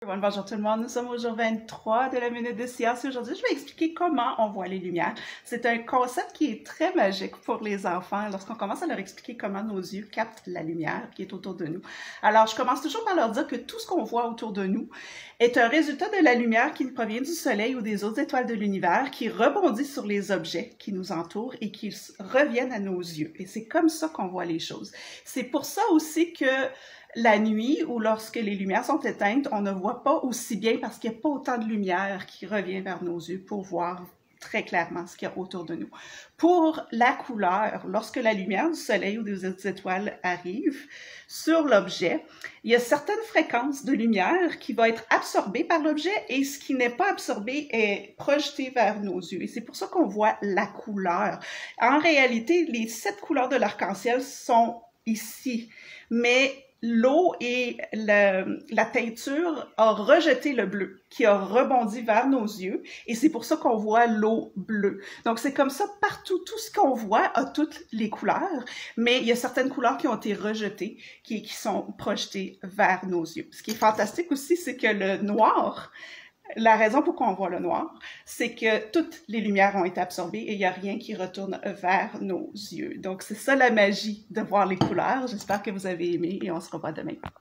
everyone, bonjour tout le monde. Nous sommes au jour 23 de la Minute de Science et aujourd'hui, je vais expliquer comment on voit les lumières. C'est un concept qui est très magique pour les enfants lorsqu'on commence à leur expliquer comment nos yeux captent la lumière qui est autour de nous. Alors, je commence toujours par leur dire que tout ce qu'on voit autour de nous est un résultat de la lumière qui provient du Soleil ou des autres étoiles de l'univers qui rebondit sur les objets qui nous entourent et qui reviennent à nos yeux. Et c'est comme ça qu'on voit les choses. C'est pour ça aussi que la nuit ou lorsque les lumières sont éteintes, on ne voit pas aussi bien parce qu'il n'y a pas autant de lumière qui revient vers nos yeux pour voir très clairement ce qu'il y a autour de nous. Pour la couleur, lorsque la lumière du soleil ou des autres étoiles arrive sur l'objet, il y a certaines fréquences de lumière qui vont être absorbées par l'objet et ce qui n'est pas absorbé est projeté vers nos yeux. Et c'est pour ça qu'on voit la couleur. En réalité, les 7 couleurs de l'arc-en-ciel sont ici, mais l'eau et la teinture ont rejeté le bleu, qui a rebondi vers nos yeux, et c'est pour ça qu'on voit l'eau bleue. Donc, c'est comme ça partout, tout ce qu'on voit a toutes les couleurs, mais il y a certaines couleurs qui ont été rejetées, qui sont projetées vers nos yeux. Ce qui est fantastique aussi, c'est que le noir, la raison pour laquelle on voit le noir, c'est que toutes les lumières ont été absorbées et il n'y a rien qui retourne vers nos yeux. Donc, c'est ça la magie de voir les couleurs. J'espère que vous avez aimé et on se revoit demain.